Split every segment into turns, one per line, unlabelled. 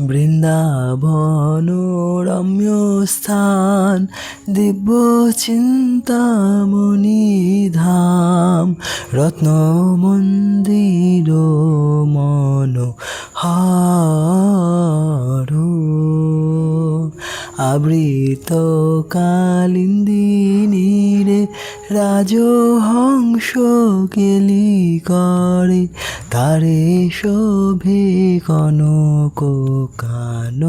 বৃন্দাবন রম্য স্থান, দিব্য চিন্তামণি ধাম, রত্ন মন্দির মন হার, আবৃত কালিন্দিনীরে রাজহংস কেলি করে, তারে শোভে কনক কানন।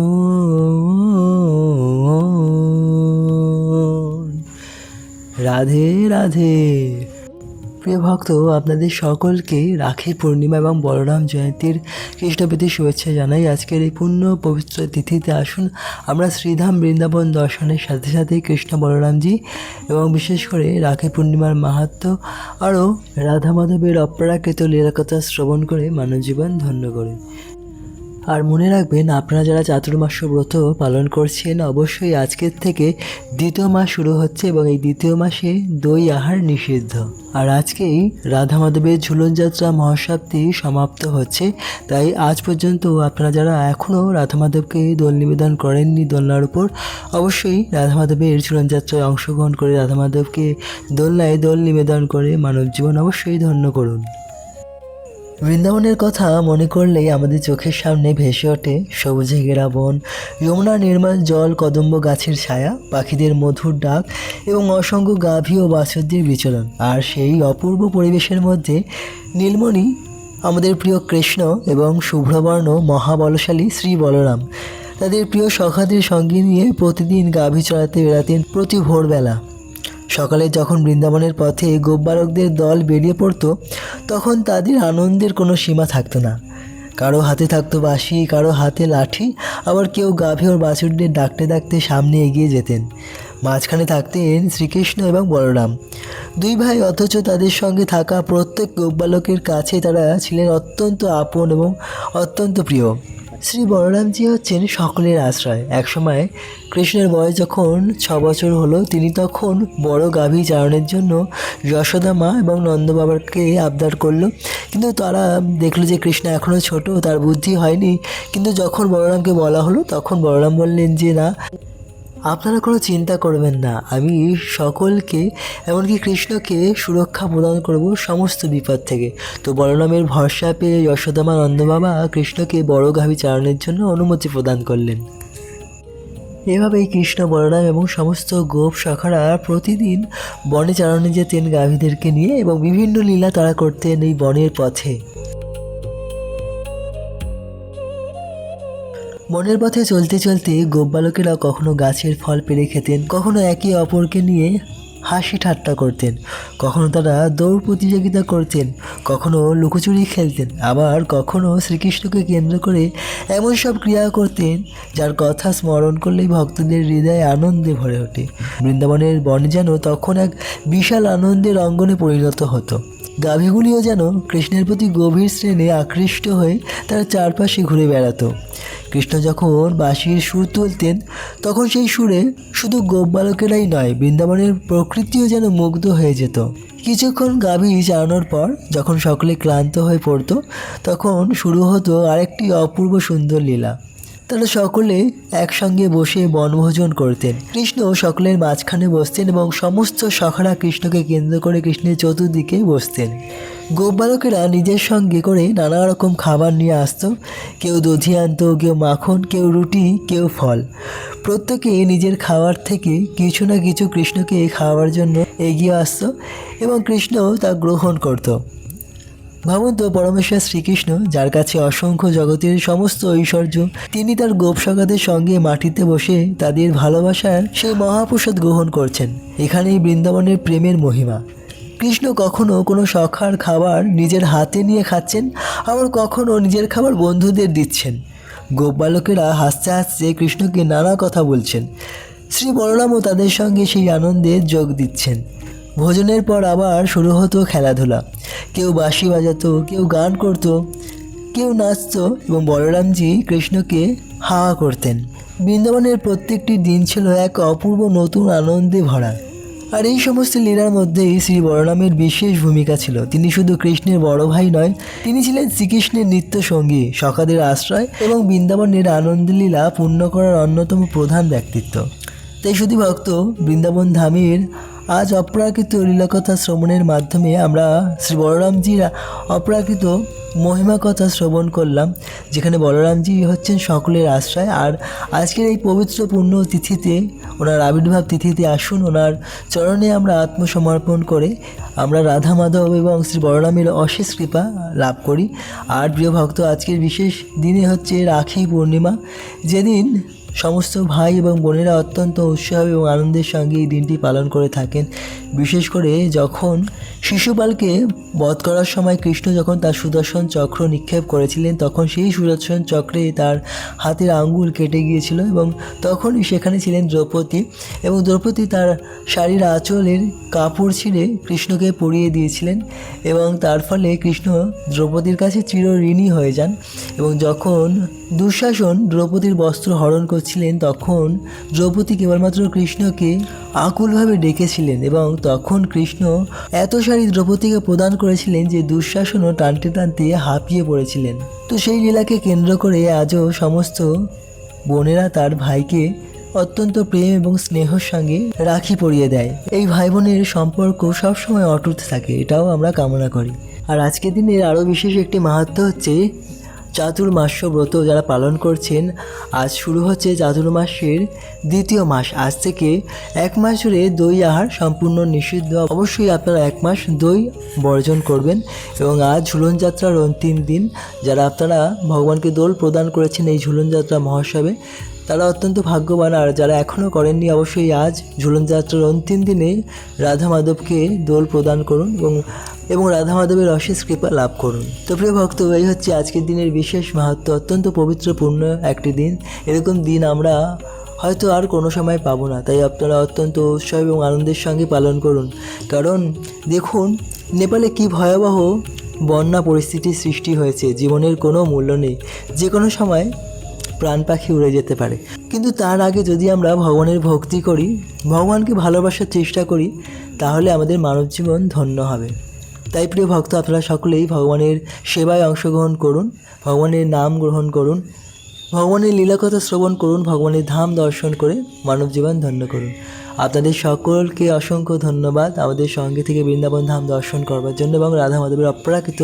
রাধে রাধে। প্রিয় ভক্ত, আপনাদের সকলকে রাখি পূর্ণিমা এবং বলরাম জয়ন্তীর কৃষ্ণপ্রীতি শুভেচ্ছা জানাই। আজকের এই পূর্ণ পবিত্র তিথিতে আসুন আমরা শ্রীধাম বৃন্দাবন দর্শনের সাথে সাথে কৃষ্ণ বলরামজি এবং বিশেষ করে রাখি পূর্ণিমার মাহাত্ম্য আরও রাধা মাধবের অপ্রাকৃত লীলাকথা শ্রবণ করে মানব জীবন ধন্য করে। আর মনে রাখবেন, আপনারা যারা চাতুর্মাস্য ব্রত পালন করছেন, অবশ্যই আজকের থেকে দ্বিতীয় মাস শুরু হচ্ছে এবং এই দ্বিতীয় মাসে দই আহার নিষিদ্ধ। আর আজকেই রাধা মাধবের ঝুলন যাত্রা মহোৎসবটি সমাপ্ত হচ্ছে। তাই আজ পর্যন্ত আপনারা যারা এখনও রাধা মাধবকে দোল নিবেদন করেননি দোলনার উপর, অবশ্যই রাধা মাধবের ঝুলন যাত্রায় অংশগ্রহণ করে রাধা মাধবকে দোলনায় দোল নিবেদন করে মানব জীবন অবশ্যই ধন্য করুন। বৃন্দাবনের কথা মনে করলেই আমাদের চোখের সামনে ভেসে ওঠে সবুজে ঘেরা বন, যমুনার নির্মল জল, কদম্ব গাছের ছায়া, পাখিদের মধুর ডাক এবং অসংখ্য গাভী ও বাছুরদের বিচরণ। আর সেই অপূর্ব পরিবেশের মধ্যে নীলমণি আমাদের প্রিয় কৃষ্ণ এবং শুভ্রবর্ণ মহাবলশালী শ্রী বলরাম তাদের প্রিয় সখাদের সঙ্গে নিয়ে প্রতিদিন গাভী চড়াতে বেড়াতেন প্রতি ভোরবেলা। সকালে যখন বৃন্দাবনের পথে গোপবালকদের দল বেরিয়ে পড়তো, তখন তাদের আনন্দের কোনো সীমা থাকতো না। কারো হাতে থাকতো বাঁশি, কারো হাতে লাঠি, আবার কেউ গাভী ও বাছুরদের ডাকতে ডাকতে সামনে এগিয়ে যেতেন। মাঝখানে থাকতেন শ্রীকৃষ্ণ এবং বলরাম, দুই ভাই, অথচ তাদের সঙ্গে থাকা প্রত্যেক গোপবালকের কাছে তারা ছিলেন অত্যন্ত আপন এবং অত্যন্ত প্রিয়। শ্রী বলরামজি হচ্ছেন সকলের আশ্রয়। একসময় কৃষ্ণের বয়স যখন 6 বছর হলো, তিনি তখন বড় গাভী চারণের জন্য যশোদা মা এবং নন্দ বাবাকে আবদার করলো। কিন্তু তারা দেখলো যে কৃষ্ণ এখনও ছোট, তার বুদ্ধি হয়নি। কিন্তু যখন বলরামকে বলা হলো, তখন বলরাম বললেন যে না, আপনারা কোনো চিন্তা করবেন না, আমি সকলকে এমনকি কৃষ্ণকে সুরক্ষা প্রদান করব সমস্ত বিপদ থেকে। তো বলরামের ভরসা পেয়ে যশোদামা নন্দ বাবা কৃষ্ণকে বড় গাভী চারণের জন্য অনুমতি প্রদান করলেন। এভাবেই কৃষ্ণ, বলরাম এবং সমস্ত গোপ সখারা প্রতিদিন বনে চারণে যেতেন গাভীদেরকে নিয়ে এবং বিভিন্ন লীলা তারা করতেন এই বনের পথে। বনের পথে চলতে চলতে গোপবালকেরা কখনো গাছের ফল পেড়ে খেতেন, কখনো একে অপরকে নিয়ে হাসি ঠাট্টা করতেন, কখনো তারা দৌড় প্রতিযোগিতা করতেন, কখনো লুকোচুরি খেলতেন, আবার কখনো শ্রীকৃষ্ণকে কেন্দ্র করে এমন সব ক্রিয়া করতেন যার কথা স্মরণ করলেই ভক্তদের হৃদয়ে আনন্দে ভরে ওঠে। বৃন্দাবনের বন যেন তখন এক বিশাল আনন্দের অঙ্গনে পরিণত হতো। গাভীগুলিও যেন কৃষ্ণের প্রতি গভীর স্নেহে আকৃষ্ট হয়ে তার চারপাশে ঘুরে বেড়াতো। কৃষ্ণ যখন বাঁশির সুর তুলতেন, তখন সেই সুরে শুধু গোপবালকেরাই নয়, বৃন্দাবনের প্রকৃতিও যেন মুগ্ধ হয়ে যেত। কিছুক্ষণ গাভী চালানোর পর যখন সকলে ক্লান্ত হয়ে পড়তো, তখন শুরু হতো আরেকটি অপূর্ব সুন্দর লীলা। তারা সকলে একসঙ্গে বসে বনভোজন করতেন। কৃষ্ণ সকলের মাঝখানে বসতেন এবং সমস্ত সখারা কৃষ্ণকে কেন্দ্র করে কৃষ্ণের চতুর্দিকে বসতেন। গোপবালকেরা নিজের সঙ্গে করে নানা রকম খাবার নিয়ে আসতো। কেউ দধি আনতো, কেউ মাখন, কেউ রুটি, কেউ ফল। প্রত্যেকে নিজের খাবার থেকে কিছু না কিছু কৃষ্ণকে খাওয়ার জন্য এগিয়ে আসতো এবং কৃষ্ণ তা গ্রহণ করত। ভাবুন তো, পরমেশ্বর শ্রীকৃষ্ণ, যার কাছে অসংখ্য জগতের সমস্ত ঐশ্বর্য, তিনি তার গোপসখাদের সঙ্গে মাটিতে বসে তাদের ভালোবাসার সেই মহাপ্রসাদ গ্রহণ করছেন। এখানেই বৃন্দাবনের প্রেমের মহিমা। কৃষ্ণ কখনো কোনো সখার খাবার নিজের হাতে নিয়ে খাচ্ছেন, আবার কখনো নিজের খাবার বন্ধুদের দিচ্ছেন। গোপবালকেরা হাসতে হাসতে কৃষ্ণকে নানা কথা বলছেন। শ্রী বলরামও তাদের সঙ্গে সেই আনন্দে যোগ দিচ্ছেন। ভোজনের পর আবার শুরু হতো খেলাধুলা। কেউ বাঁশি বাজাতো, কেউ গান করতো, কেউ নাচতো এবং বলরামজি কৃষ্ণকে হাওয়া করতেন। বৃন্দাবনের প্রত্যেকটি দিন ছিল এক অপূর্ব নতুন আনন্দে ভরা। আর এই সমস্ত লীলার মধ্যেই শ্রী বলরামের বিশেষ ভূমিকা ছিল। তিনি শুধু কৃষ্ণের বড় ভাই নয়, তিনি ছিলেন শ্রীকৃষ্ণের নিত্য সঙ্গী, সখাদের আশ্রয় এবং বৃন্দাবনের আনন্দলীলা পূর্ণ করার অন্যতম প্রধান ব্যক্তিত্ব। তাই শুধু ভক্ত, বৃন্দাবন ধামের আজ অপ্রাকৃত লীলাকথা শ্রবণের মাধ্যমে আমরা শ্রী বলরামজির অপ্রাকৃত মহিমা কথা শ্রবণ করলাম, যেখানে বলরামজি হচ্ছেন সকলের আশ্রয়। আর আজকের এই পবিত্র পুণ্য তিথিতে, ওনার আবির্ভাব তিথিতে আসুন ওনার চরণে আমরা আত্মসমর্পণ করে আমরা রাধা মাধব এবং শ্রী বলরামের অশেষ কৃপা লাভ করি। আর প্রিয় ভক্ত, আজকের বিশেষ দিনে হচ্ছে রাখি পূর্ণিমা, যেদিন সমস্ত ভাই এবং বোনেরা অত্যন্ত উৎসাহ এবং আনন্দের সঙ্গে এই দিনটি পালন করে থাকেন। বিশেষ করে যখন শিশুপালকে বধ করার সময় কৃষ্ণ যখন তার সুদর্শন চক্র নিক্ষেপ করেছিলেন, তখন সেই সুদর্শন চক্রে তার হাতের আঙ্গুল কেটে গিয়েছিল এবং তখনই সেখানে ছিলেন দ্রৌপদী, এবং দ্রৌপদী তার শাড়ির আঁচলের কাপড় ছিঁড়ে কৃষ্ণকে পরিয়ে দিয়েছিলেন এবং তার ফলে কৃষ্ণ দ্রৌপদীর কাছে চিরঋণী হয়ে যান। এবং যখন দুঃশাসন দ্রৌপদীর বস্ত্র হরণ করছিলেন, তখন দ্রৌপদী কেবলমাত্র কৃষ্ণকে আকুলভাবে ডেকেছিলেন এবং তখন কৃষ্ণ এত শাড়ি দ্রৌপদীকে প্রদান করেছিলেন যে দুঃশাসনও টানতে টানতে হাঁপিয়ে পড়েছিলেন। তো সেই লীলাকে কেন্দ্র করে আজও সমস্ত বোনেরা তার ভাইকে অত্যন্ত প্রেম এবং স্নেহর সঙ্গে রাখি পরিয়ে দেয়। এই ভাই বোনের সম্পর্ক সবসময় অটুট থাকে, এটাও আমরা কামনা করি। আর আজকের দিনের আরও বিশেষ একটি মাহাত্ম্য হচ্ছে চাতুর্মাস্য ব্রত যারা পালন করছেন। আজ শুরু হচ্ছে চাতুর্মাসের দ্বিতীয় মাস। আজ থেকে 1 মাস জুড়ে দই আহার সম্পূর্ণ নিষিদ্ধ। অবশ্যই আপনারা 1 মাস দই বর্জন করবেন। এবং আজ ঝুলন যাত্রার অন্তিম দিন। যারা আপনারা ভগবানকে দোল প্রদান করেছেন এই ঝুলন যাত্রা মহোৎসবে, তারা অত্যন্ত ভাগ্যবান। আর যারা এখনও করেননি, অবশ্যই আজ ঝুলন যাত্রার অন্তিম দিনে রাধা মাধবকে দোল প্রদান করুন এবং রাধা মাধবের অশেষ কৃপা লাভ করুন। তো প্রিয় ভক্ত, এই হচ্ছে আজকের দিনের বিশেষ মাহাত্ম্য। অত্যন্ত পবিত্র পূর্ণ একটি দিন। এরকম দিন আমরা হয়তো আর কোনো সময় পাবো না। তাই আপনারা অত্যন্ত উৎসাহ এবং আনন্দের সঙ্গে পালন করুন। কারণ দেখুন, নেপালে কি ভয়াবহ বন্যা পরিস্থিতির সৃষ্টি হয়েছে। জীবনের কোনো মূল্য নেই, যে কোনো সময় প্রাণ পাখি উড়ে যেতে পারে। কিন্তু তার আগে যদি আমরা ভগবানের ভক্তি করি, ভগবানকে ভালোবাসার চেষ্টা করি, তাহলে আমাদের মানব জীবন ধন্য হবে। তাই প্রিয় ভক্ত, আপনারা সকলেই ভগবানের সেবায় অংশগ্রহণ করুন, ভগবানের নাম গ্রহণ করুন, ভগবানের লীলাকথা শ্রবণ করুন, ভগবানের ধাম দর্শন করে মানব জীবন ধন্য করুন। আপনাদের সকলকে অসংখ্য ধন্যবাদ আমাদের সঙ্গে থেকে বৃন্দাবন ধাম দর্শন করবার জন্য এবং রাধা মাধবের অপ্রাকৃত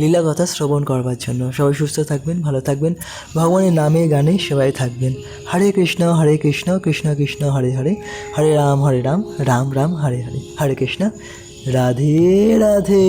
লীলাকথা শ্রবণ করবার জন্য। সবাই সুস্থ থাকবেন, ভালো থাকবেন, ভগবানের নামে গানে সেবায় থাকবেন। হরে কৃষ্ণ কৃষ্ণ কৃষ্ণ হরে হরে, হরে রাম রাম রাম হরে হরে, হরে কৃষ্ণ, রাধে রাধে।